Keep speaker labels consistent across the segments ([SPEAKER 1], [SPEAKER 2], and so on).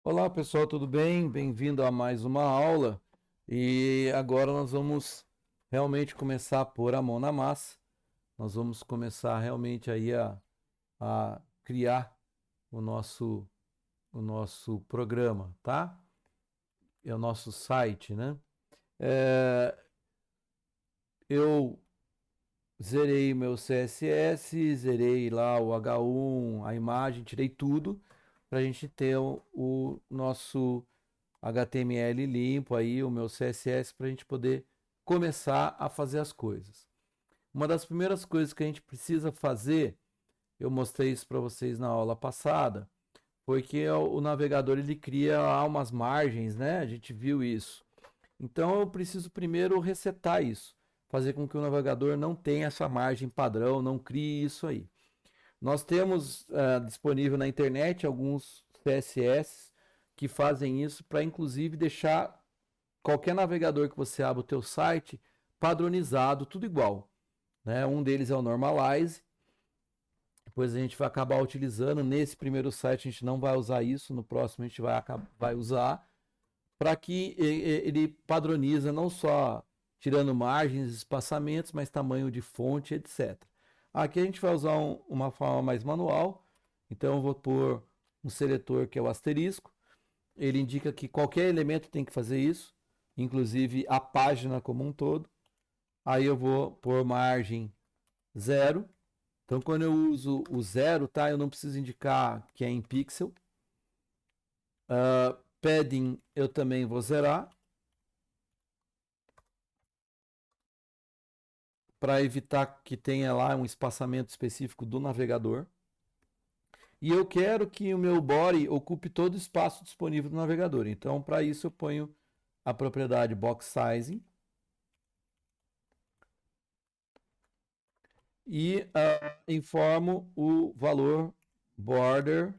[SPEAKER 1] Olá pessoal, tudo bem? Bem-vindo a mais uma aula. E agora nós vamos realmente começar a pôr a mão na massa. Nós vamos começar realmente aí a criar o nosso programa, tá? É o nosso site, né? É, eu zerei meu CSS, zerei lá o H1, a imagem, tirei tudo para a gente ter o nosso HTML limpo aí, o meu CSS, para a gente poder começar a fazer as coisas. Uma das primeiras coisas que a gente precisa fazer, eu mostrei isso para vocês na aula passada, foi que o navegador ele cria lá umas margens, né? A gente viu isso. Então eu preciso primeiro resetar isso, fazer com que o navegador não tenha essa margem padrão, não crie isso aí. Nós temos disponível na internet alguns CSS que fazem isso para inclusive deixar qualquer navegador que você abra o teu site padronizado, tudo igual, né? Um deles é o Normalize. Depois a gente vai acabar utilizando. Nesse primeiro site a gente não vai usar isso, no próximo a gente vai usar para que ele padroniza não só tirando margens, espaçamentos, mas tamanho de fonte, etc. Aqui a gente vai usar uma forma mais manual. Então eu vou pôr um seletor que é o asterisco. Ele indica que qualquer elemento tem que fazer isso, inclusive a página como um todo. Aí eu vou por margem zero. Então, quando eu uso o zero, tá? Eu não preciso indicar que é em pixel. Padding eu também vou zerar para evitar que tenha lá um espaçamento específico do navegador. E eu quero que o meu body ocupe todo o espaço disponível do navegador. Então, para isso eu ponho a propriedade box sizing e informo o valor border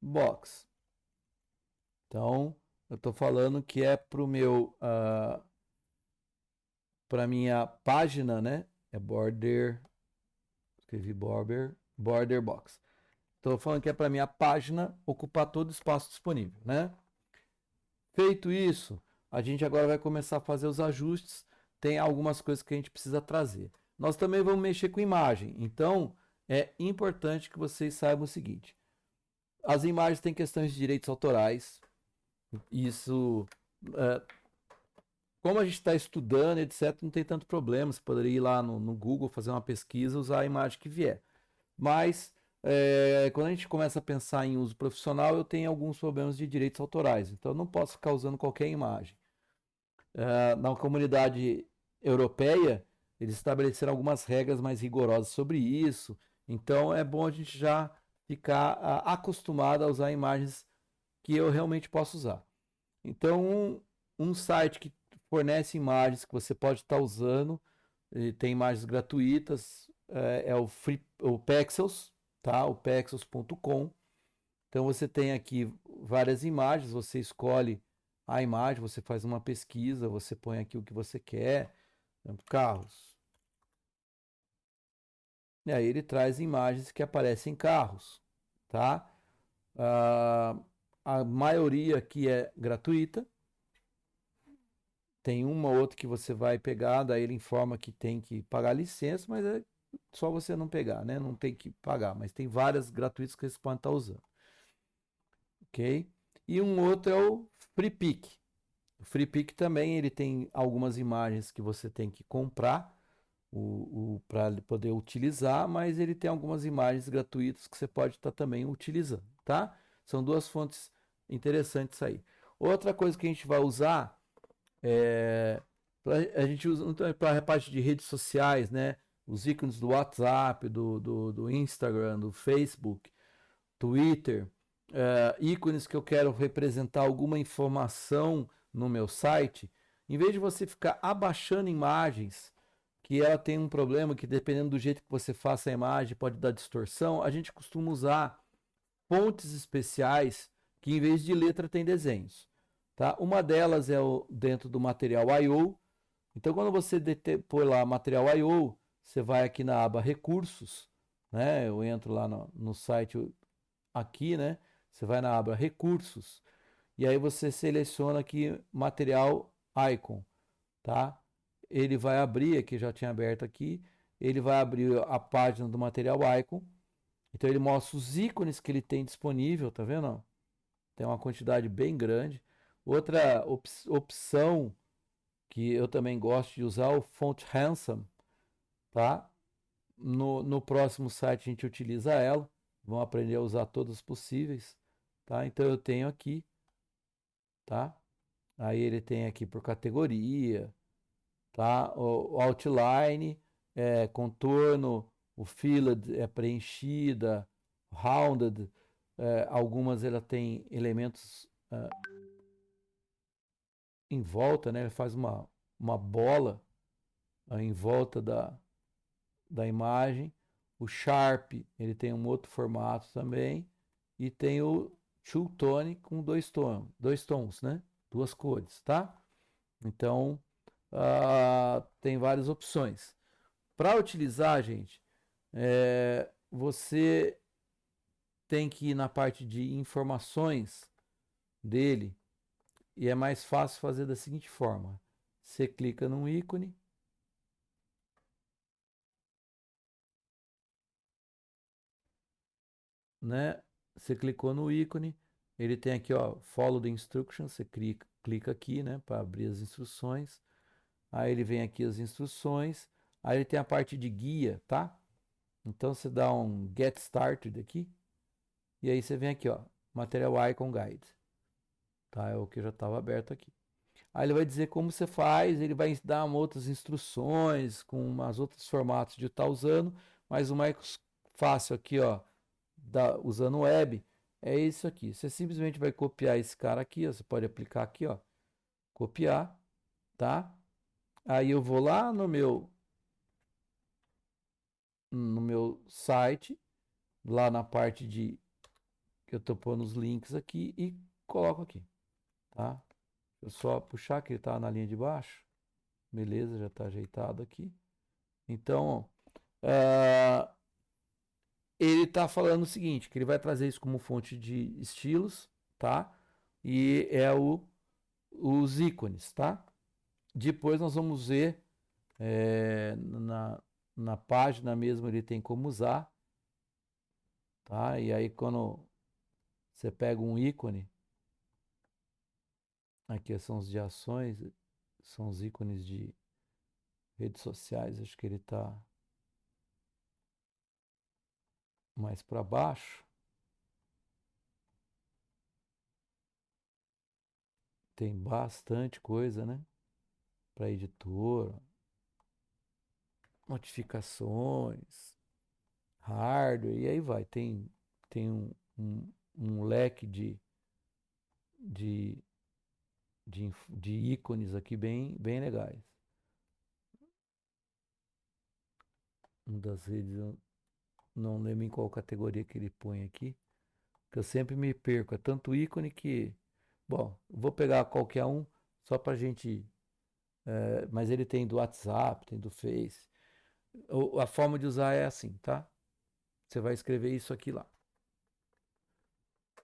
[SPEAKER 1] box. Então, eu estou falando que é para o meu, para minha página, né? É escrevi border box. Estou falando que é para minha página ocupar todo o espaço disponível, né? Feito isso, a gente agora vai começar a fazer os ajustes. Tem algumas coisas que a gente precisa trazer. Nós também vamos mexer com imagem. Então, é importante que vocês saibam o seguinte: as imagens têm questões de direitos autorais. Isso, é, como a gente está estudando, etc., não tem tanto problema. Você poderia ir lá no Google, fazer uma pesquisa, usar a imagem que vier. Mas, quando a gente começa a pensar em uso profissional, eu tenho alguns problemas de direitos autorais. Então, eu não posso ficar usando qualquer imagem. Na comunidade europeia, eles estabeleceram algumas regras mais rigorosas sobre isso. Então, é bom a gente já ficar acostumado a usar imagens que eu realmente posso usar. Então, um site que fornece imagens que você pode estar usando, e tem imagens gratuitas, é o Pexels, tá? O pexels.com. Então, você tem aqui várias imagens, você escolhe a imagem, você faz uma pesquisa, você põe aqui o que você quer, por exemplo, carros. E aí ele traz imagens que aparecem em carros, tá? Ah, a maioria aqui é gratuita. Tem uma ou outra que você vai pegar, daí ele informa que tem que pagar licença, mas é só você não pegar, né? Não tem que pagar, mas tem várias gratuitas que você pode estar usando, ok? E um outro é o FreePic. O FreePic também ele tem algumas imagens que você tem que comprar para poder utilizar, mas ele tem algumas imagens gratuitas que você pode estar também utilizando, tá? São duas fontes interessantes aí. Outra coisa que a gente vai usar a gente usa para a parte de redes sociais, né? Os ícones do WhatsApp, do Instagram, do Facebook, Twitter, ícones que eu quero representar alguma informação no meu site. Em vez de você ficar abaixando imagens, que ela tem um problema que dependendo do jeito que você faça a imagem pode dar distorção, a gente costuma usar fontes especiais que em vez de letra tem desenhos. Tá? Uma delas é dentro do material I/O. Então, quando você põe lá material I/O, você vai aqui na aba recursos, né? Eu entro lá no site aqui, né? Você vai na aba recursos e aí você seleciona aqui material icon, tá? Ele vai abrir, aqui já tinha aberto aqui, ele vai abrir a página do material icon. Então ele mostra os ícones que ele tem disponível, tá vendo? Tem uma quantidade bem grande. Outra opção que eu também gosto de usar é o Font Handsome, tá? No próximo site a gente utiliza ela. Vamos aprender a usar todos os possíveis, tá? Então eu tenho aqui, tá? Aí ele tem aqui por categoria, tá? O outline, contorno, o filled é preenchida, rounded, algumas ela tem elementos em volta, né? Ele faz uma bola em volta da imagem. O Sharp, ele tem um outro formato também. E tem o Two Tone com dois tons, né? Duas cores, tá? Então, tem várias opções. Para utilizar, gente, você tem que ir na parte de informações dele e é mais fácil fazer da seguinte forma: você clica num ícone, né? Você clicou no ícone, ele tem aqui, ó, Follow the Instructions. Você clica aqui, né, para abrir as instruções. Aí ele vem aqui as instruções. Aí ele tem a parte de guia, tá? Então você dá um Get Started aqui. E aí você vem aqui, ó, Material Icon Guide. Tá? É o que já estava aberto aqui. Aí ele vai dizer como você faz, ele vai dar outras instruções com umas outros formatos de estar usando, mas o mais fácil aqui, ó, usando o web, é isso aqui. Você simplesmente vai copiar esse cara aqui, ó, você pode aplicar aqui, ó, copiar, tá? Aí eu vou lá no meu site, lá na parte de que eu estou pondo os links aqui e coloco aqui, tá? Eu só puxar que ele está na linha de baixo. Beleza, já está ajeitado aqui. Então, ele está falando o seguinte, que ele vai trazer isso como fonte de estilos, tá? E é os ícones, tá? Depois nós vamos ver na página mesmo ele tem como usar, tá? E aí quando você pega um ícone, aqui são os de ações, são os ícones de redes sociais, acho que ele está mais para baixo. Tem bastante coisa, né? Para editor, notificações, hardware, e aí vai. Tem um leque de, de ícones aqui bem legais. Uma das redes, eu não lembro em qual categoria que ele põe aqui, que eu sempre me perco. É tanto ícone que, bom, vou pegar qualquer um só para gente. Mas ele tem do WhatsApp, tem do Face. A forma de usar é assim, tá? Você vai escrever isso aqui lá.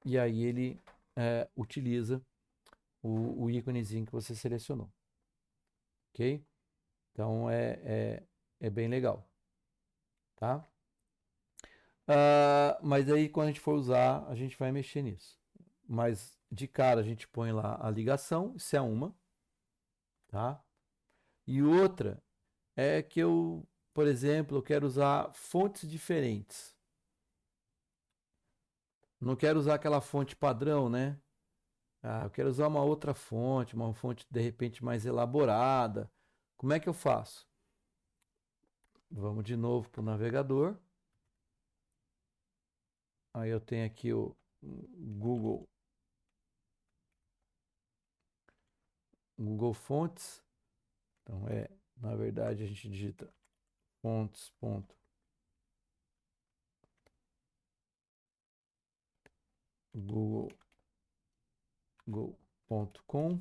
[SPEAKER 1] E aí ele utiliza o íconezinho que você selecionou, ok? Então é bem legal, tá? Mas aí quando a gente for usar, a gente vai mexer nisso. Mas de cara a gente põe lá a ligação, isso é uma, tá? E outra é que eu, por exemplo, eu quero usar fontes diferentes. Não quero usar aquela fonte padrão, né? Eu quero usar uma outra fonte, uma fonte de repente mais elaborada. Como é que eu faço? Vamos de novo para o navegador. Aí eu tenho aqui o Google, Google Fontes. Então na verdade a gente digita fontes.google.com.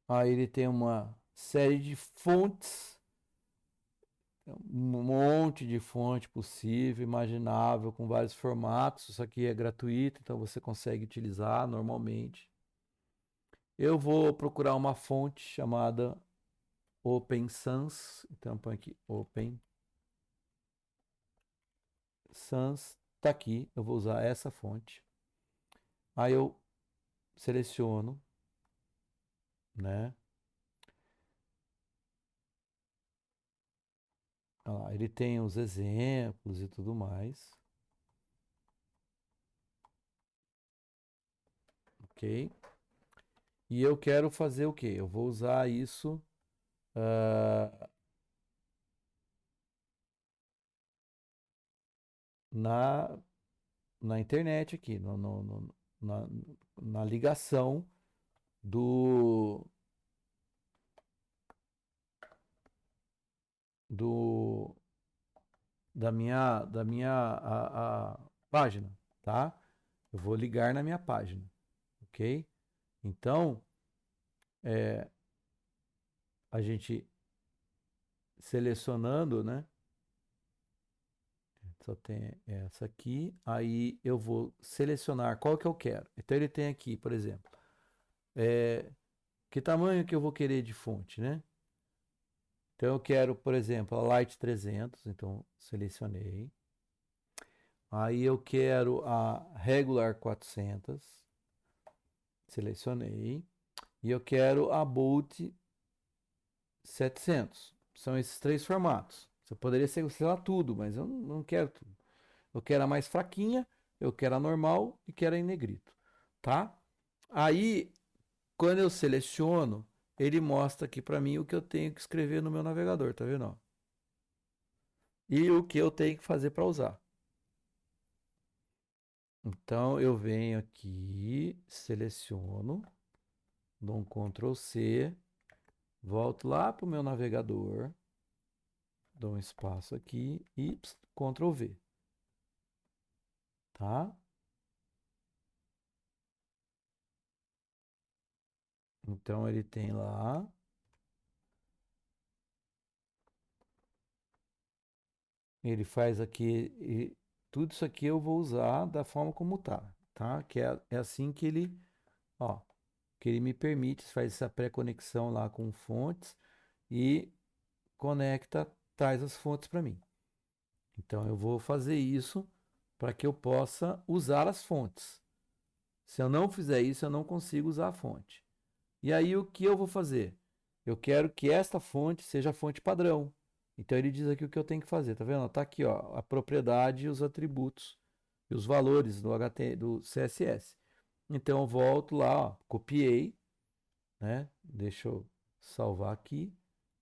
[SPEAKER 1] Aí ele tem uma série de fontes um monte de fonte possível, imaginável, com vários formatos. Isso aqui é gratuito, então você consegue utilizar normalmente. Eu vou procurar uma fonte chamada Open Sans. Então põe aqui Open Sans. Tá aqui. Eu vou usar essa fonte. Aí eu seleciono, né? Olha lá, ele tem os exemplos e tudo mais, ok? E eu quero fazer o quê? Eu vou usar isso ah, na, na internet aqui, na, na ligação do, do, da minha a página, tá? Eu vou ligar na minha página, ok? Então, é, a gente selecionando, né? Só tem essa aqui. Aí eu vou selecionar qual que eu quero. Então ele tem aqui, por exemplo, é, que tamanho que eu vou querer de fonte, né? Então eu quero, por exemplo, a Light 300. Então selecionei. Aí eu quero a Regular 400. Selecionei. E eu quero a Bolt 700. São esses três formatos. Você poderia selecionar tudo, mas eu não quero tudo. Eu quero a mais fraquinha, eu quero a normal e quero a em negrito, tá? Aí, quando eu seleciono, ele mostra aqui para mim o que eu tenho que escrever no meu navegador, tá vendo? Ó? E o que eu tenho que fazer para usar. Então, eu venho aqui, seleciono, dou um Ctrl C, volto lá para o meu navegador, dou um espaço aqui e Ctrl V, tá? Então, ele tem lá. Ele faz aqui, e tudo isso aqui eu vou usar da forma como tá? Que é assim que ele, ó, que ele me permite, faz essa pré-conexão lá com fontes e conecta, traz as fontes para mim. Então eu vou fazer isso para que eu possa usar as fontes. Se eu não fizer isso, eu não consigo usar a fonte. E aí o que eu vou fazer? Eu quero que esta fonte seja a fonte padrão. Então ele diz aqui o que eu tenho que fazer, tá vendo? Tá aqui, ó, a propriedade e os atributos e os valores do do CSS. Então eu volto lá, ó, copiei, né? Deixa eu salvar aqui.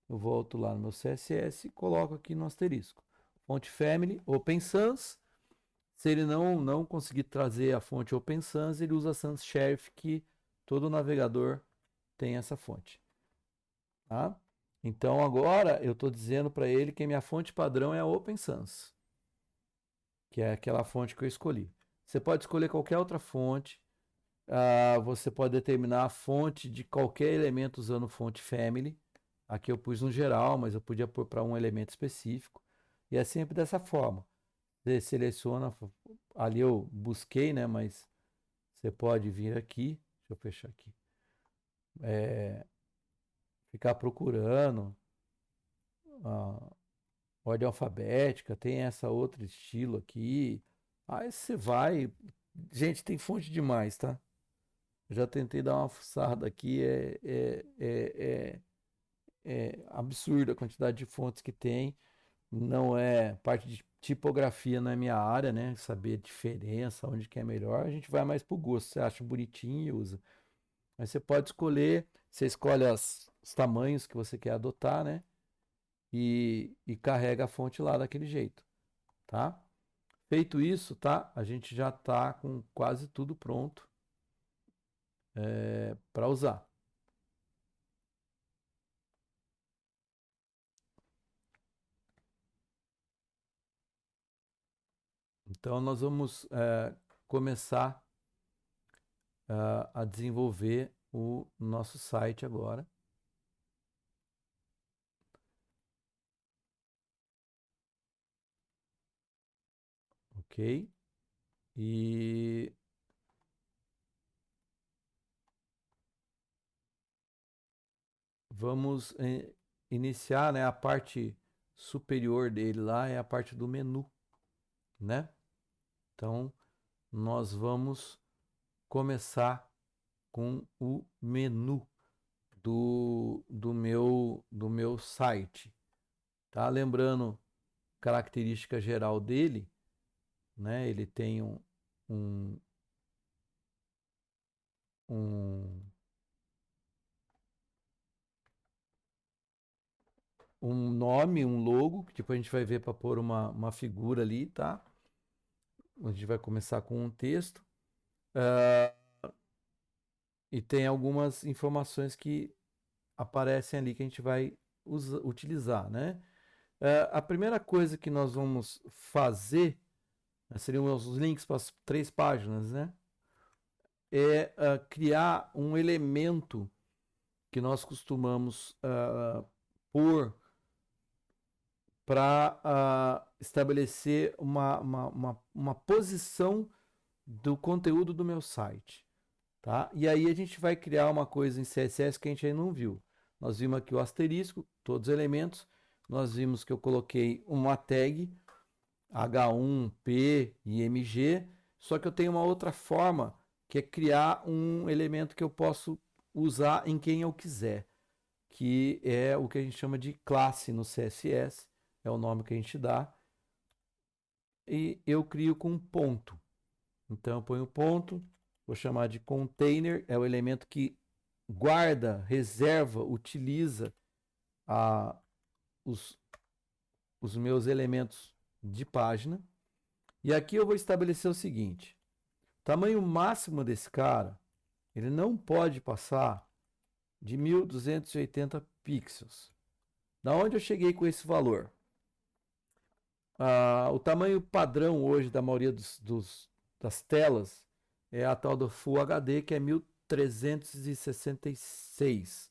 [SPEAKER 1] Eu volto lá no meu CSS e coloco aqui no asterisco. Fonte family, Open Sans. Se ele não conseguir trazer a fonte Open Sans, ele usa Sans Serif, que todo navegador tem essa fonte. Tá? Então agora eu estou dizendo para ele que a minha fonte padrão é a Open Sans, que é aquela fonte que eu escolhi. Você pode escolher qualquer outra fonte, você pode determinar a fonte de qualquer elemento usando fonte family. Aqui eu pus no geral, mas eu podia pôr para um elemento específico. E é sempre dessa forma. Você seleciona, ali eu busquei, né? Mas você pode vir aqui, deixa eu fechar aqui, é, ficar procurando. ah, Ordem alfabética, tem essa outro estilo aqui. Aí você vai. Gente, tem fonte demais, tá? Eu já tentei dar uma fuçada aqui, é absurda a quantidade de fontes que tem. Não é parte de tipografia, não é minha área, né? Saber a diferença, onde que é melhor. A gente vai mais pro gosto. Você acha bonitinho e usa. Mas você pode escolher, você escolhe os tamanhos que você quer adotar, né? E carrega a fonte lá daquele jeito, tá? Feito isso, tá? A gente já tá com quase tudo pronto para usar. Então nós vamos começar a desenvolver o nosso site agora. ok? E vamos iniciar, né? A parte superior dele lá é a parte do menu, né? Então, nós vamos começar com o menu do meu site, tá? Lembrando, característica geral dele, né? Ele tem um, um, um nome, um logo, que depois a gente vai ver para pôr uma figura ali, tá? A gente vai começar com um texto. E tem algumas informações que aparecem ali que a gente vai utilizar, né? A primeira coisa que nós vamos fazer, né, seriam os links para as 3 páginas, né? É criar um elemento que nós costumamos pôr para estabelecer uma posição do conteúdo do meu site, tá? E aí a gente vai criar uma coisa em CSS que a gente ainda não viu. Nós vimos aqui o asterisco, todos os elementos. Nós vimos que eu coloquei uma tag H1, P e MG, só que eu tenho uma outra forma, que é criar um elemento que eu posso usar em quem eu quiser, que é o que a gente chama de classe no CSS, é o nome que a gente dá, e eu crio com um ponto. Então eu ponho ponto, vou chamar de container, é o elemento que guarda, reserva, utiliza a, os, os meus elementos de página. E aqui eu vou estabelecer o seguinte: o tamanho máximo desse cara, ele não pode passar de 1280 pixels. Da onde eu cheguei com esse valor? O tamanho padrão hoje da maioria das telas é a tal do Full HD, que é 1366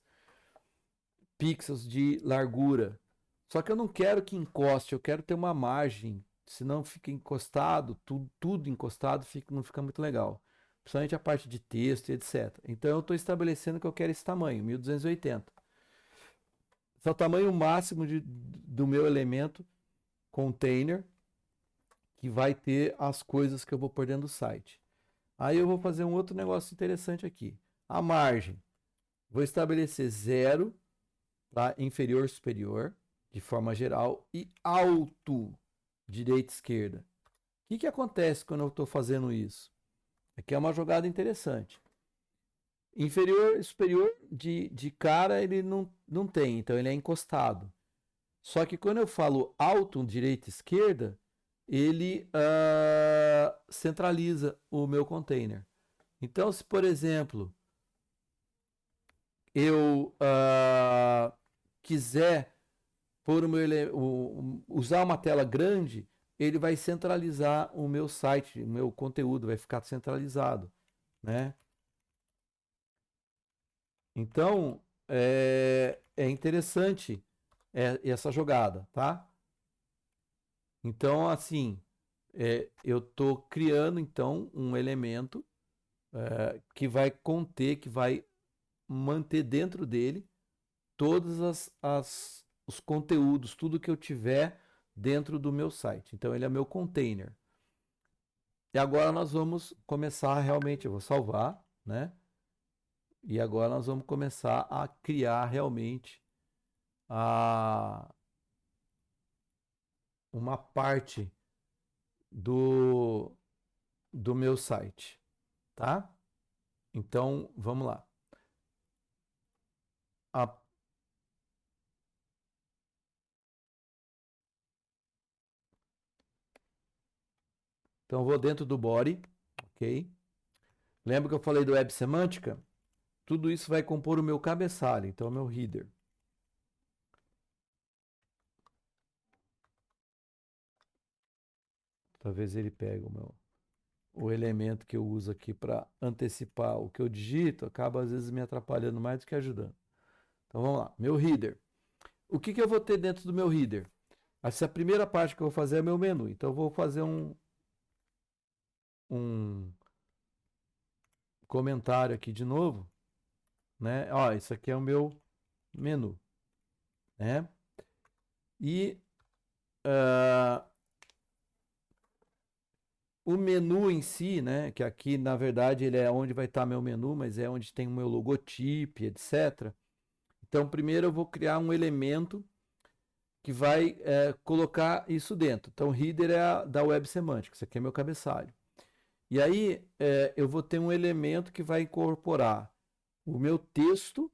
[SPEAKER 1] pixels de largura. Só que eu não quero que encoste, eu quero ter uma margem, senão fica encostado, tudo encostado, não fica muito legal. Principalmente a parte de texto e etc. Então eu estou estabelecendo que eu quero esse tamanho, 1280. Esse é o tamanho máximo do meu elemento container, que vai ter as coisas que eu vou pôr dentro do site. Aí eu vou fazer um outro negócio interessante aqui. A margem. Vou estabelecer 0 para inferior, superior, de forma geral, e alto, direita, esquerda. O que acontece quando eu estou fazendo isso? Aqui é uma jogada interessante. Inferior e superior de cara ele não tem, então ele é encostado. Só que quando eu falo alto, direita, esquerda, ele centraliza o meu container. Então, se por exemplo eu quiser pôr usar uma tela grande, ele vai centralizar o meu site, o meu conteúdo vai ficar centralizado, né? Então é interessante essa jogada, tá? Então assim eu estou criando então um elemento que vai conter, que vai manter dentro dele todos os conteúdos, tudo que eu tiver dentro do meu site. Então ele é meu container. E agora nós vamos começar realmente, eu vou salvar, né? E agora nós vamos começar a criar realmente a, uma parte do, do meu site, tá? Então vamos lá. A- então eu vou dentro do body, ok? Lembra que eu falei do web semântica? Tudo isso vai compor o meu cabeçalho, então o meu header. Talvez ele pegue o elemento que eu uso aqui para antecipar o que eu digito, acaba às vezes me atrapalhando mais do que ajudando. Então vamos lá, meu header. O que eu vou ter dentro do meu header? Essa primeira parte que eu vou fazer é meu menu. Então eu vou fazer um comentário aqui de novo, né? Ó, isso aqui é o meu menu, né? E uh, o menu em si, né? Que aqui na verdade ele é onde vai estar meu menu, mas é onde tem o meu logotipo, etc. Então, primeiro eu vou criar um elemento que vai colocar isso dentro. Então, o header é da Web Semantics, isso aqui é meu cabeçalho. E aí eu vou ter um elemento que vai incorporar o meu texto,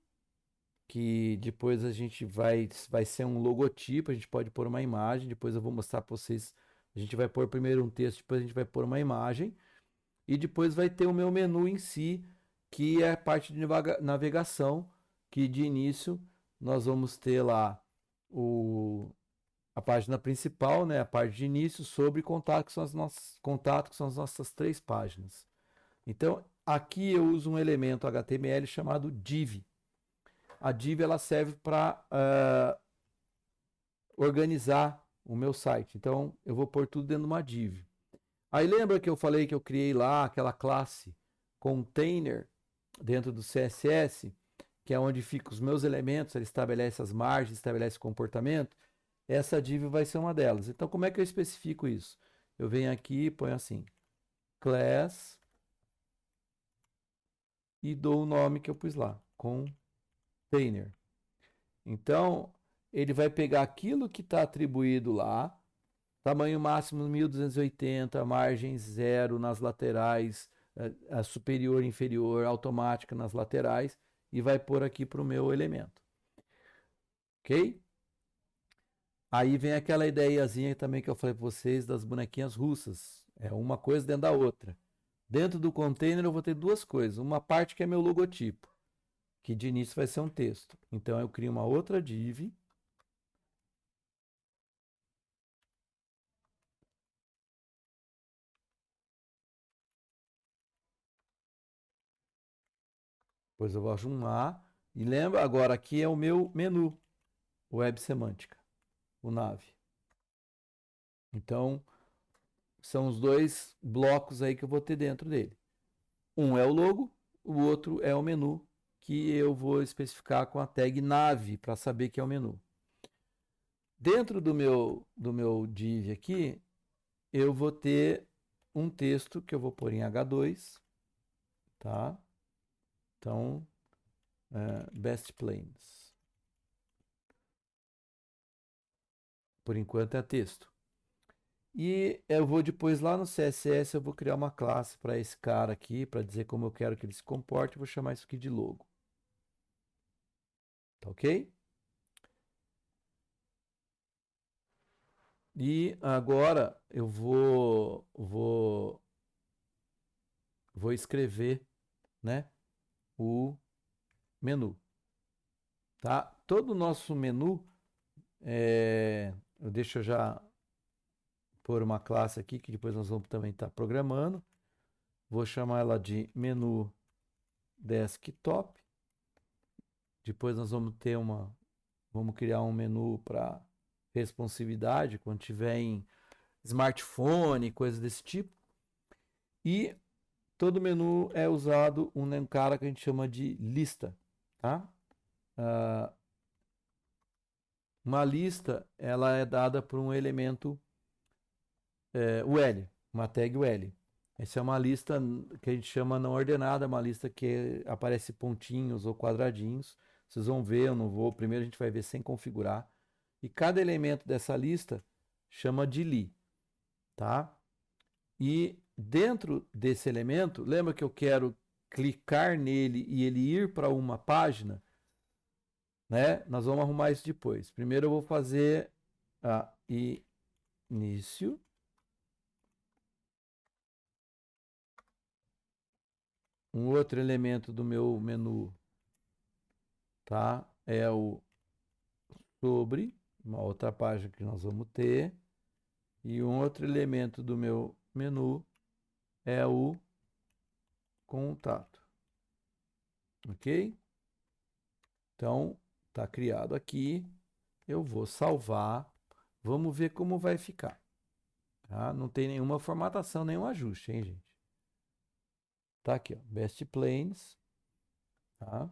[SPEAKER 1] que depois a gente vai ser um logotipo, a gente pode pôr uma imagem, depois eu vou mostrar para vocês. A gente vai pôr primeiro um texto, depois a gente vai pôr uma imagem, e depois vai ter o meu menu em si, que é a parte de navegação, que de início nós vamos ter lá a página principal, né, a parte de início, sobre contato, que são as nossas, contato, que são as nossas 3 páginas. Então, aqui eu uso um elemento HTML chamado div. A div ela serve para organizar o meu site. Então, eu vou pôr tudo dentro de uma div. Aí lembra que eu falei que eu criei lá aquela classe container dentro do CSS, que é onde ficam os meus elementos, ele estabelece as margens, estabelece o comportamento. Essa div vai ser uma delas. Então, como é que eu especifico isso? Eu venho aqui e ponho assim, class, e dou o nome que eu pus lá, container. Então, ele vai pegar aquilo que está atribuído lá, tamanho máximo 1280, margem 0 nas laterais, a superior e inferior, automática nas laterais, e vai pôr aqui para o meu elemento. Ok? Aí vem aquela ideiazinha também que eu falei para vocês das bonequinhas russas. É uma coisa dentro da outra. Dentro do container eu vou ter 2 coisas. Uma parte que é meu logotipo, que de início vai ser um texto. Então eu crio uma outra div. Depois eu vou arrumar. E lembra, agora aqui é o meu menu, Web Semântica, o nav. Então, são os 2 blocos aí que eu vou ter dentro dele. Um é o logo, o outro é o menu, que eu vou especificar com a tag nav para saber que é o menu. Dentro do meu div aqui, eu vou ter um texto que eu vou pôr em H2, tá? Então, best planes. Por enquanto é texto. E eu vou depois lá no CSS, eu vou criar uma classe para esse cara aqui, para dizer como eu quero que ele se comporte. Eu vou chamar isso aqui de logo. Tá ok? E agora eu vou escrever, né, o menu, tá? Todo o nosso menu, deixa eu já pôr uma classe aqui que depois nós vamos também estar programando. Vou chamar ela de menu desktop. Depois nós vamos criar um menu para responsividade quando tiver em smartphone, coisas desse tipo. E todo menu é usado um cara que a gente chama de lista, tá? Uma lista, ela é dada por um elemento UL, uma tag UL. Essa é uma lista que a gente chama não ordenada, uma lista que aparece pontinhos ou quadradinhos. Vocês vão ver, eu não vou. Primeiro a gente vai ver sem configurar. E cada elemento dessa lista chama de li, tá? E dentro desse elemento, lembra que eu quero clicar nele e ele ir para uma página, né? Nós vamos arrumar isso depois. Primeiro eu vou fazer a início. Um outro elemento do meu menu, tá? É o sobre, uma outra página que nós vamos ter. E um outro elemento do meu menu é o contato. Ok? Então, está criado aqui. Eu vou salvar. Vamos ver como vai ficar. Tá? Não tem nenhuma formatação, nenhum ajuste, hein, gente? Tá aqui, ó, Best Planes, tá?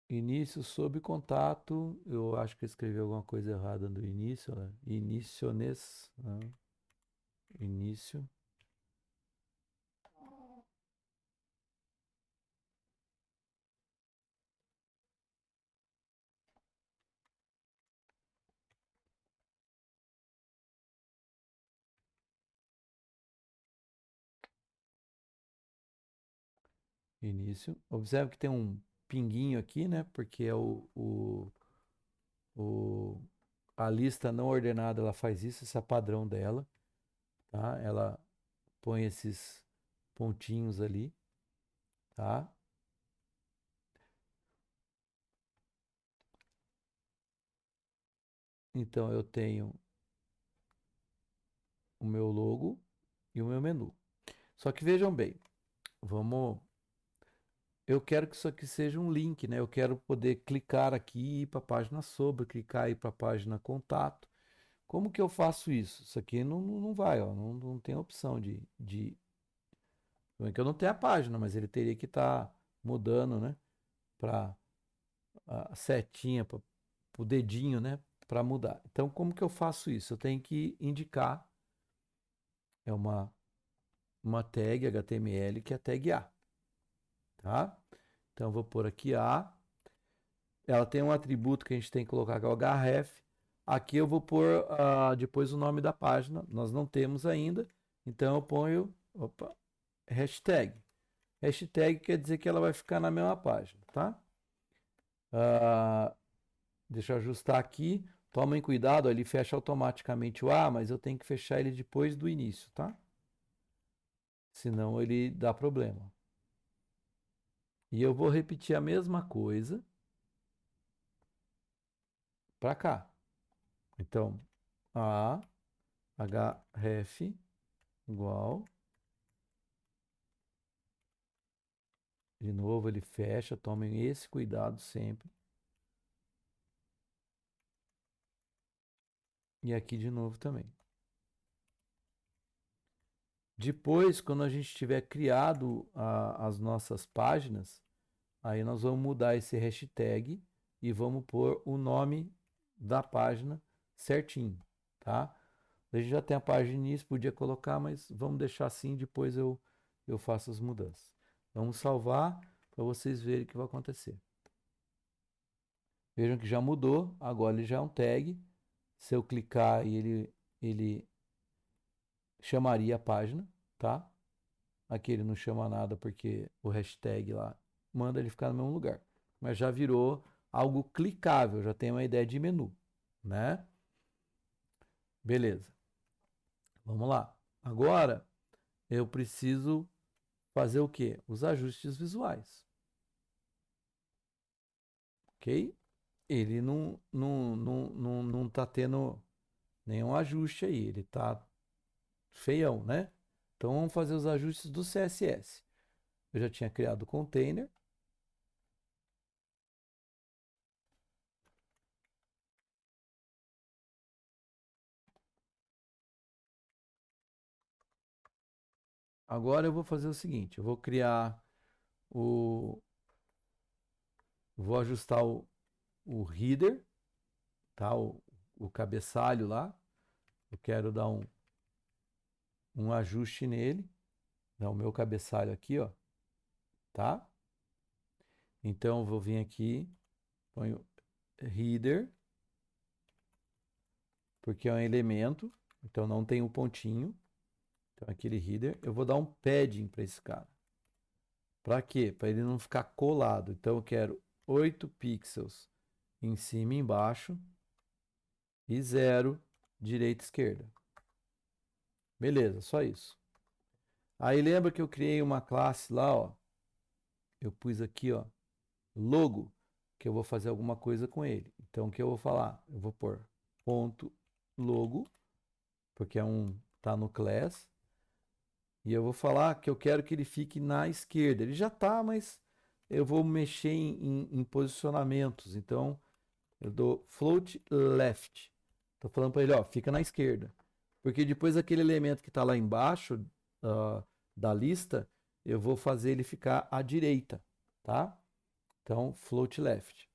[SPEAKER 1] Início sob contato, eu acho que eu escrevi alguma coisa errada no início, né? Iniciones, né? Início, início. Observe que tem um pinguinho aqui, né? Porque é o, a lista não ordenada, ela faz isso, esse é o padrão dela, tá? Ela põe esses pontinhos ali, tá? Então eu tenho o meu logo e o meu menu. Só que vejam bem, vamos. Eu quero que isso aqui seja um link, né? Eu quero poder clicar aqui e ir para a página sobre, clicar e ir para a página contato. Como que eu faço isso? Isso aqui não vai, ó, não tem opção de. Não é que eu não tenho a página, mas ele teria que estar mudando, né? Para a setinha, para o dedinho, né? Para mudar. Então, como que eu faço isso? Eu tenho que indicar, é uma tag HTML que é a tag A, tá? Então, eu vou pôr aqui A. Ela tem um atributo que a gente tem que colocar que é o href. Aqui eu vou pôr depois o nome da página. Nós não temos ainda. Então eu ponho, opa, hashtag. Hashtag quer dizer que ela vai ficar na mesma página, tá? Ah, deixa eu ajustar aqui. Tomem cuidado, ele fecha automaticamente o A, mas eu tenho que fechar ele depois do início, tá? Senão ele dá problema. E eu vou repetir a mesma coisa para cá. Então, A, href igual. De novo, ele fecha. Tomem esse cuidado sempre. E aqui de novo também. Depois, quando a gente tiver criado as nossas páginas, aí nós vamos mudar esse hashtag e vamos pôr o nome da página certinho, tá? A gente já tem a página início, podia colocar, mas vamos deixar assim, depois eu faço as mudanças. Vamos salvar para vocês verem o que vai acontecer. Vejam que já mudou, agora ele já é um tag. Se eu clicar e ele chamaria a página, tá? Aqui ele não chama nada porque o hashtag lá manda ele ficar no mesmo lugar. Mas já virou algo clicável, já tem uma ideia de menu, né? Beleza. Vamos lá. Agora eu preciso fazer o quê? Os ajustes visuais, ok? Ele não tá tendo nenhum ajuste aí, ele tá feião, né? Então vamos fazer os ajustes do CSS. Eu já tinha criado o container. Agora eu vou fazer o seguinte, eu vou criar o... Vou ajustar o header, tá? O cabeçalho lá. Eu quero dar um ajuste nele. Dar o meu cabeçalho aqui, ó. Tá? Então eu vou vir aqui, ponho header, porque é um elemento, então não tem o pontinho. Então aquele header, eu vou dar um padding para esse cara. Para quê? Para ele não ficar colado. Então eu quero 8 pixels em cima e embaixo e 0 direita e esquerda. Beleza, só isso. Aí lembra que eu criei uma classe lá, ó. Eu pus aqui, ó, logo, que eu vou fazer alguma coisa com ele. Então o que eu vou falar? Eu vou pôr ponto logo, porque tá no class, e eu vou falar que eu quero que ele fique na esquerda. Ele já tá, mas eu vou mexer em posicionamentos. Então, eu dou float left. Tô falando para ele, ó, fica na esquerda. Porque depois aquele elemento que está lá embaixo ah, da lista, eu vou fazer ele ficar à direita, tá? Então, float left.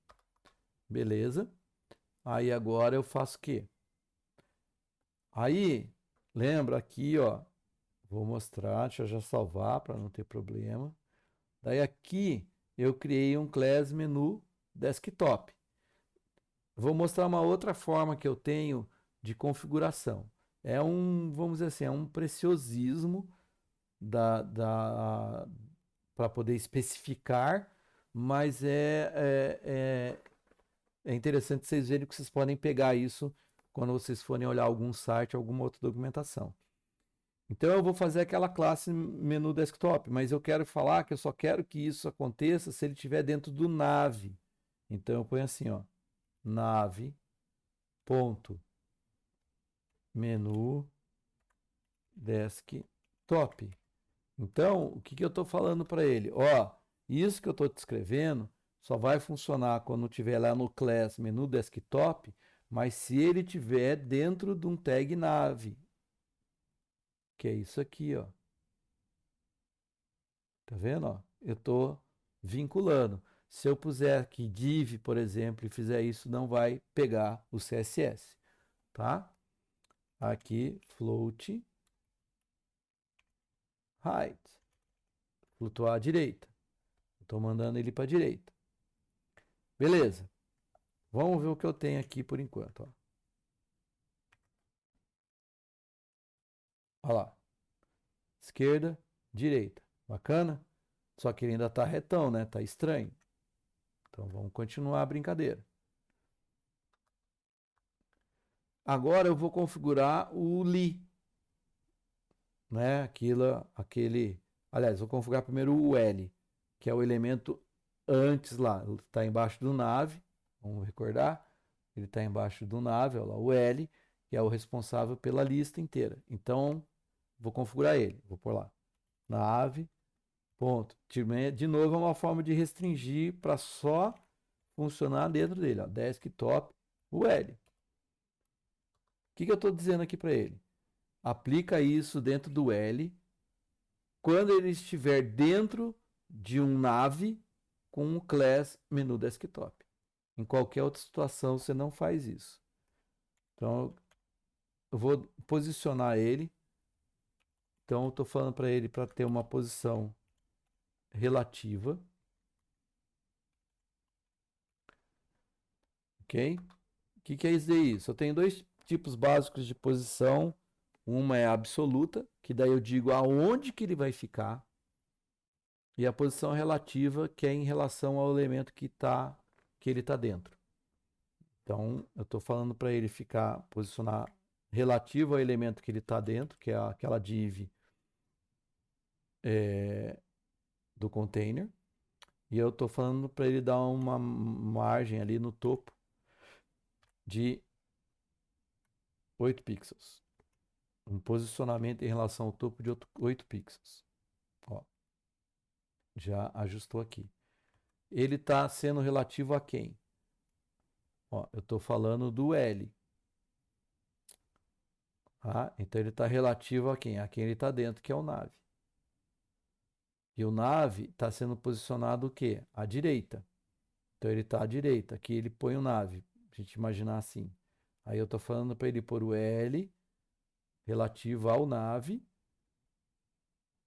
[SPEAKER 1] Beleza. Aí agora eu faço o quê? Aí, lembra aqui, ó, vou mostrar, deixa eu já salvar para não ter problema. Daí aqui eu criei um class menu desktop. Vou mostrar uma outra forma que eu tenho de configuração. É um, vamos dizer assim, é um preciosismo para poder especificar, mas é interessante vocês verem que vocês podem pegar isso quando vocês forem olhar algum site, alguma outra documentação. Então eu vou fazer aquela classe menu desktop, mas eu quero falar que eu só quero que isso aconteça se ele estiver dentro do nave. Então eu ponho assim, ó, nave ponto menu desktop. Então, o que eu estou falando para ele? Ó, isso que eu estou descrevendo só vai funcionar quando tiver lá no class menu desktop, mas se ele tiver dentro de um tag nave, que é isso aqui, ó. Tá vendo, ó? Eu estou vinculando. Se eu puser aqui div, por exemplo, e fizer isso, não vai pegar o CSS, tá? Aqui float height, flutuar à direita. Estou mandando ele para a direita. Beleza. Vamos ver o que eu tenho aqui por enquanto, ó. Olha lá. Esquerda, direita. Bacana? Só que ele ainda está retão, né? Tá estranho. Então vamos continuar a brincadeira. Agora eu vou configurar o li, né? Aliás, vou configurar primeiro o L, que é o elemento antes lá. Está embaixo do nave. Vamos recordar? Ele está embaixo do nave, olha lá, o L, que é o responsável pela lista inteira. Então, vou configurar ele. Vou por lá. Nave, ponto. De novo, é uma forma de restringir para só funcionar dentro dele. Ó, desktop, o L. O que eu estou dizendo aqui para ele? Aplica isso dentro do L quando ele estiver dentro de um nave com um class menu desktop. Em qualquer outra situação, você não faz isso. Então, eu vou posicionar ele. Então, eu estou falando para ele para ter uma posição relativa. Ok? O que é isso daí? Só tem dois tipos básicos de posição. Uma é absoluta, que daí eu digo aonde que ele vai ficar. E a posição relativa, que é em relação ao elemento que ele está dentro. Então, eu estou falando para ele posicionar relativo ao elemento que ele está dentro, que é aquela div do container. E eu estou falando para ele dar uma margem ali no topo de 8 pixels. Um posicionamento em relação ao topo de 8 pixels. Ó, já ajustou aqui. Ele está sendo relativo a quem? Ó, eu estou falando do L. Tá? Então ele está relativo a quem? A quem ele está dentro, que é o nave. E o nave está sendo posicionado o quê? À direita. Então ele está à direita. Aqui ele põe o nave. A gente imaginar assim. Aí eu estou falando para ele pôr o L relativo ao nave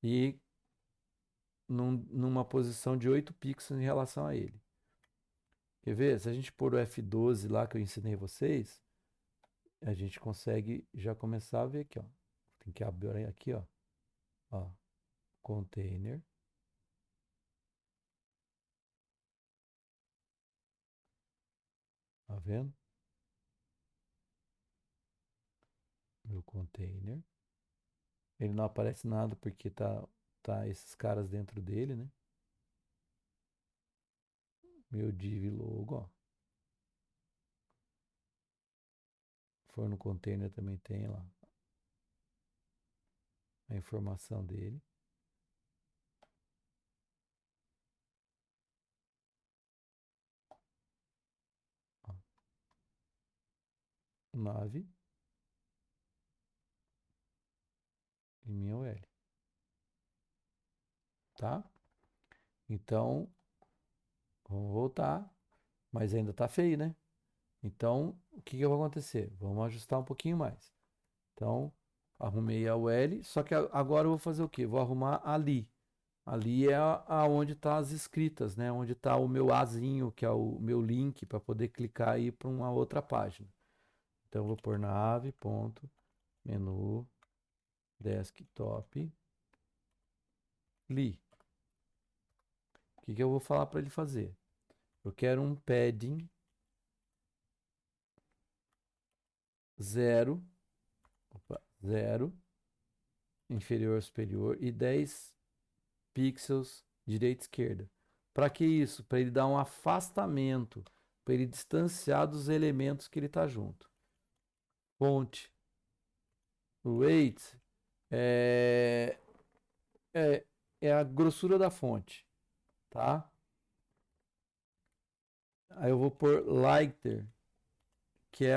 [SPEAKER 1] e numa posição de 8 pixels em relação a ele. Quer ver? Se a gente pôr o F12 lá que eu ensinei vocês, a gente consegue já começar a ver aqui, ó. Tem que abrir aqui, ó. Ó, container. Tá vendo? Meu container. Ele não aparece nada porque tá esses caras dentro dele, né? Meu div logo, ó. For no container também tem lá a informação dele. nave e minha UL, tá? Então, vamos voltar, mas ainda tá feio, né? Então, o que que vai acontecer? Vamos ajustar um pouquinho mais. Então, arrumei a UL, só que agora eu vou fazer o quê? Vou arrumar ali. Ali é aonde tá as escritas, né? Onde está o meu Azinho, que é o meu link para poder clicar e ir para uma outra página. Então, eu vou pôr nave, ponto, menu, desktop, li. O que que eu vou falar para ele fazer? Eu quero um padding 0, 0, inferior superior e 10 pixels direita e esquerda. Para que isso? Para ele dar um afastamento, para ele distanciar dos elementos que ele está junto. Fonte, weight é, é, é a grossura da fonte, tá? Aí eu vou pôr lighter, que é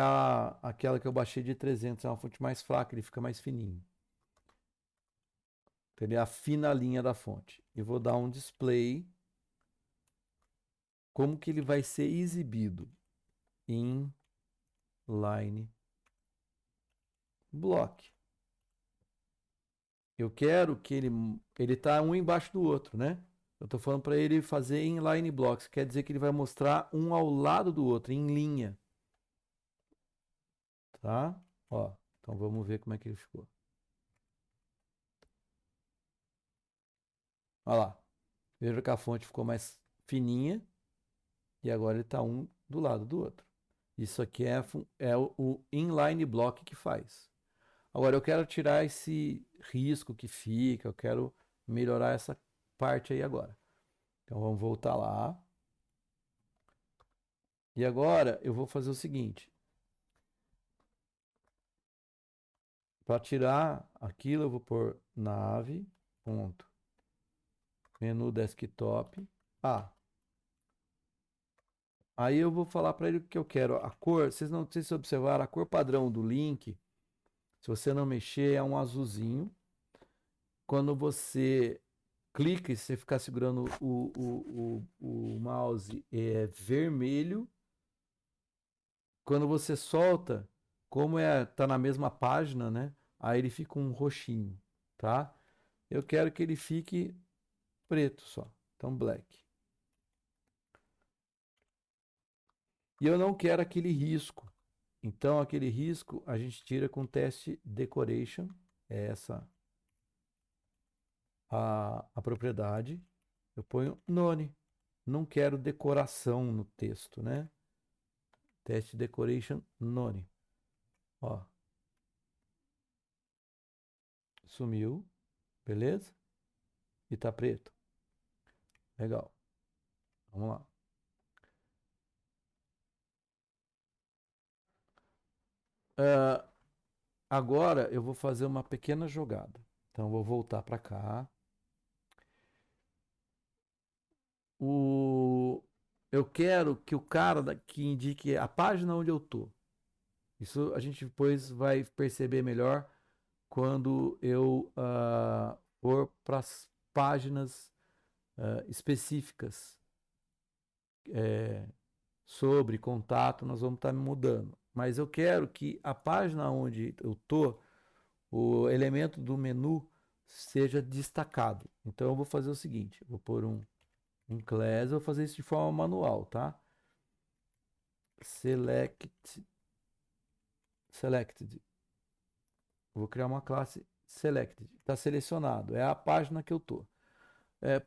[SPEAKER 1] aquela que eu baixei de 300, é uma fonte mais fraca, ele fica mais fininho. Ele afina a linha da fonte. E vou dar um display. Como que ele vai ser exibido? Inline block. Eu quero que ele tá um embaixo do outro, né? Eu estou falando para ele fazer inline blocks, quer dizer que ele vai mostrar um ao lado do outro, em linha, tá? Ó, então vamos ver como é que ele ficou. Olha lá. Veja que a fonte ficou mais fininha e agora ele está um do lado do outro. Isso aqui é o inline block que faz. Agora eu quero tirar esse risco que fica, eu quero melhorar essa parte aí agora. Então vamos voltar lá. E agora eu vou fazer o seguinte. Para tirar aquilo, eu vou pôr nave, ponto, menu desktop. Ah, aí eu vou falar para ele o que eu quero. A cor, vocês não sei se observaram, a cor padrão do link, se você não mexer, é um azulzinho. Quando você clica e você ficar segurando o mouse, é vermelho. Quando você solta, como tá na mesma página, né? Aí ele fica um roxinho, tá? Eu quero que ele fique preto só. Então, black. E eu não quero aquele risco. Então, aquele risco a gente tira com teste decoration. É essa a propriedade. Eu ponho none. Não quero decoração no texto, né? Teste decoration none. Ó, sumiu. Beleza? E tá preto. Legal. Vamos lá. Ah, agora eu vou fazer uma pequena jogada. Então, eu vou voltar para cá. Eu quero que o cara que indique a página onde eu tô. Isso a gente depois vai perceber melhor quando eu for para as páginas específicas sobre contato, nós vamos estar mudando. Mas eu quero que a página onde eu tô, o elemento do menu seja destacado. Então eu vou fazer o seguinte, eu vou pôr um class, eu vou fazer isso de forma manual, tá? Selected. Vou criar uma classe selected. Está selecionado. É a página que eu tô.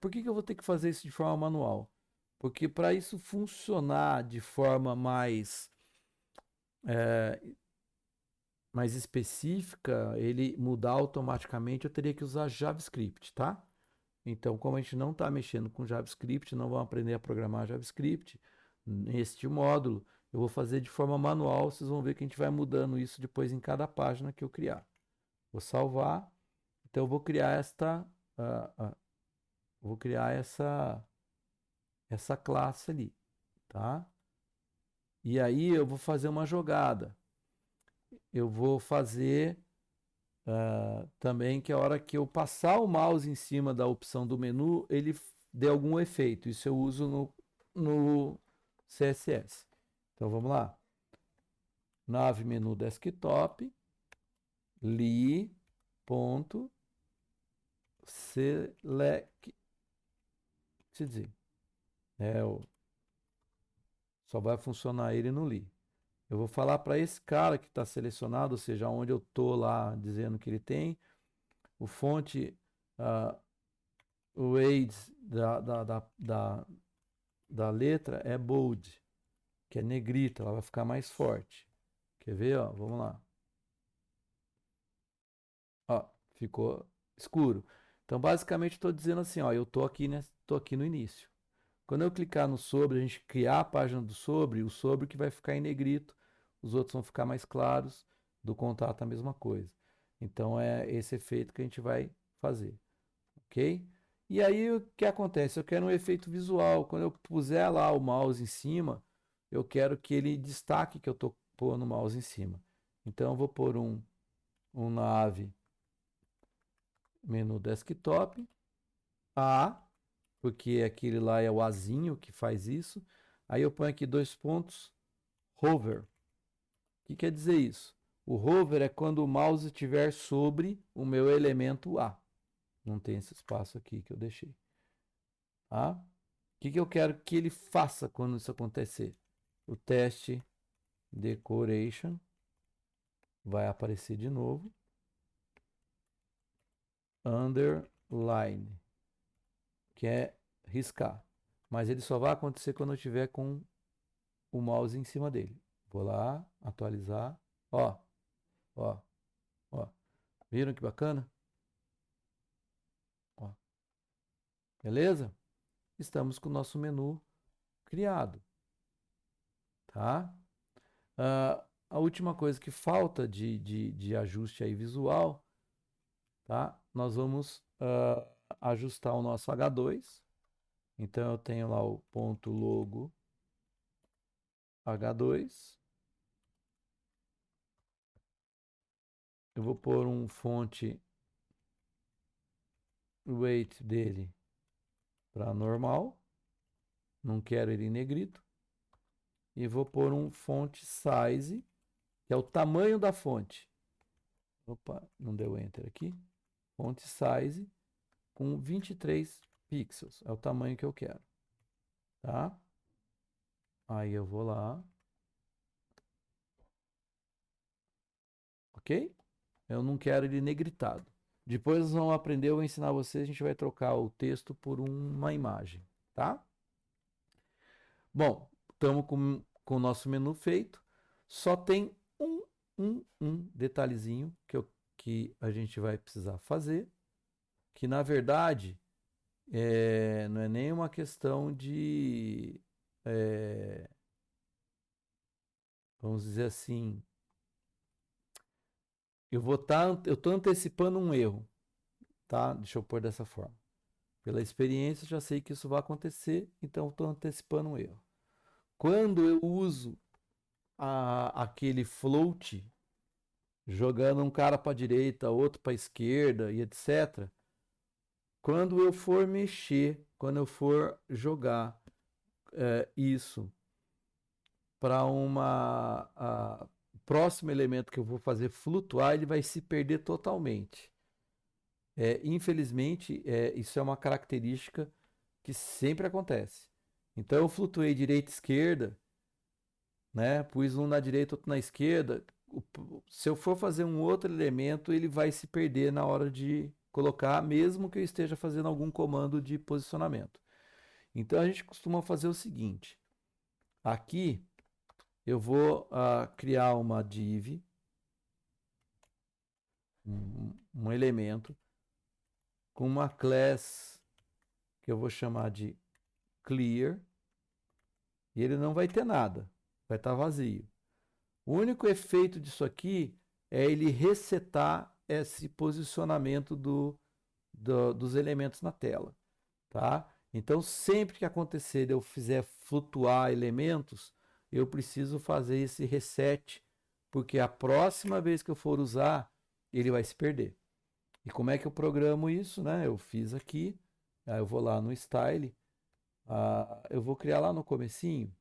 [SPEAKER 1] Por que que eu vou ter que fazer isso de forma manual? Porque para isso funcionar de forma é, mais específica, ele mudar automaticamente, eu teria que usar JavaScript, tá? Então, como a gente não está mexendo com JavaScript, não vamos aprender a programar JavaScript neste módulo, eu vou fazer de forma manual. Vocês vão ver que a gente vai mudando isso depois em cada página que eu criar. Vou salvar. Então, eu vou criar ah, ah, vou criar essa classe ali, tá? E aí eu vou fazer uma jogada. eu vou fazer também que a hora que eu passar o mouse em cima da opção do menu, ele dê algum efeito. Isso eu uso no CSS. Então vamos lá. Nave menu desktop, li.select. Dizer, só vai funcionar ele no li. Eu vou falar para esse cara que está selecionado, ou seja, onde eu estou lá dizendo que ele tem, o fonte, o weight da letra é bold, que é negrita, ela vai ficar mais forte. Quer ver? Ó, vamos lá. Ó, ficou escuro. Então, basicamente, estou dizendo assim, ó, eu estou aqui, né, tô aqui no início. Quando eu clicar no sobre, a gente criar a página do sobre, o sobre que vai ficar em negrito, os outros vão ficar mais claros, do contato a mesma coisa. Então, é esse efeito que a gente vai fazer, ok? E aí, o que acontece? Eu quero um efeito visual. Quando eu puser lá o mouse em cima, eu quero que ele destaque que eu estou pondo o mouse em cima. Então, eu vou pôr um nave menu desktop, A, porque aquele lá é o Azinho que faz isso. Aí eu ponho aqui 2 pontos, hover. O que quer dizer isso? O hover é quando o mouse estiver sobre o meu elemento A. Não tem esse espaço aqui que eu deixei. Tá? O que eu quero que ele faça quando isso acontecer? O teste decoration vai aparecer de novo. Underline, que é riscar. Mas ele só vai acontecer quando eu tiver com o mouse em cima dele. Vou lá, atualizar. Ó, ó, ó. Viram que bacana? Ó, beleza? Estamos com o nosso menu criado, tá? A última coisa que falta de ajuste aí visual, tá? Nós vamos ajustar o nosso H2. Então eu tenho lá o ponto logo H2. Eu vou pôr um fonte weight dele para normal. Não quero ele em negrito. E vou pôr um font size, que é o tamanho da fonte. Opa, não deu enter aqui. Font size com 23 pixels. É o tamanho que eu quero. Tá? Aí eu vou lá. Ok? Eu não quero ele negritado. Depois nós vamos aprender, eu vou ensinar vocês, a gente vai trocar o texto por uma imagem. Tá? Bom, estamos com o nosso menu feito. Só tem um detalhezinho que a gente vai precisar fazer, que na verdade não é nem uma questão de, vamos dizer assim, eu estou antecipando um erro, tá? Deixa eu pôr dessa forma. Pela experiência, já sei que isso vai acontecer, então estou antecipando um erro. Quando eu uso aquele float, jogando um cara para a direita, outro para a esquerda e etc., quando eu for mexer, quando eu for jogar isso para próximo elemento que eu vou fazer flutuar, ele vai se perder totalmente. Infelizmente, isso é uma característica que sempre acontece. Então eu flutuei direita e esquerda, né? Pus um na direita, outro na esquerda. Se eu for fazer um outro elemento, ele vai se perder na hora de colocar, mesmo que eu esteja fazendo algum comando de posicionamento. Então a gente costuma fazer o seguinte: aqui eu vou criar uma div, um elemento, com uma class que eu vou chamar de clear, e ele não vai ter nada, vai estar vazio. O único efeito disso aqui é ele resetar esse posicionamento dos elementos na tela, tá? Então, sempre que acontecer de eu fizer flutuar elementos, eu preciso fazer esse reset porque a próxima vez que eu for usar, ele vai se perder. E como é que eu programo isso, né? Eu fiz aqui, aí eu vou lá no Style, eu vou criar lá no comecinho,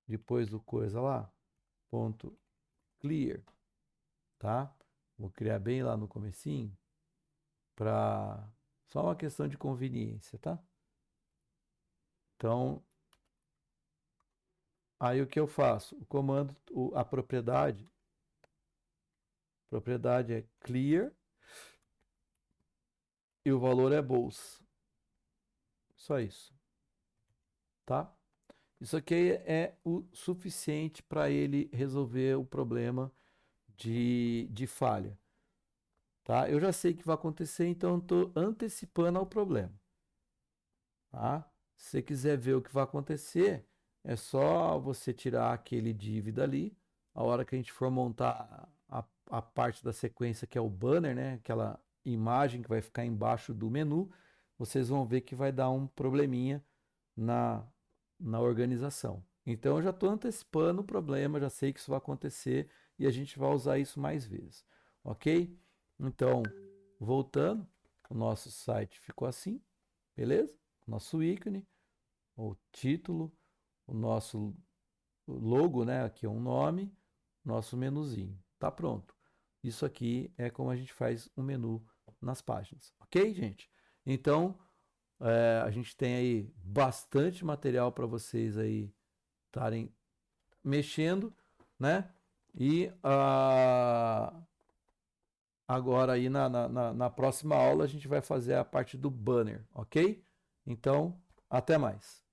[SPEAKER 1] depois do coisa lá, ponto clear, tá? Vou criar bem lá no comecinho, para só uma questão de conveniência, tá? Então, aí o que eu faço? O comando, a propriedade é clear e o valor é bolsa. Só isso, tá? Isso aqui é o suficiente para ele resolver o problema de falha, tá? Eu já sei que vai acontecer, então estou antecipando ao problema, tá? Se você quiser ver o que vai acontecer, é só você tirar aquele dívida ali. A hora que a gente for montar a parte da sequência que é o banner, né? Aquela imagem que vai ficar embaixo do menu, vocês vão ver que vai dar um probleminha na, na organização. Então eu já estou antecipando o problema, já sei que isso vai acontecer e a gente vai usar isso mais vezes, ok? Então, voltando, o nosso site ficou assim, beleza? Nosso ícone, o título, o nosso logo, né? Aqui é um nome, nosso menuzinho. Tá pronto. Isso aqui é como a gente faz um menu nas páginas, ok, gente? Então, a gente tem aí bastante material para vocês aí estarem mexendo, né? E agora aí na próxima aula a gente vai fazer a parte do banner, ok? Então, até mais.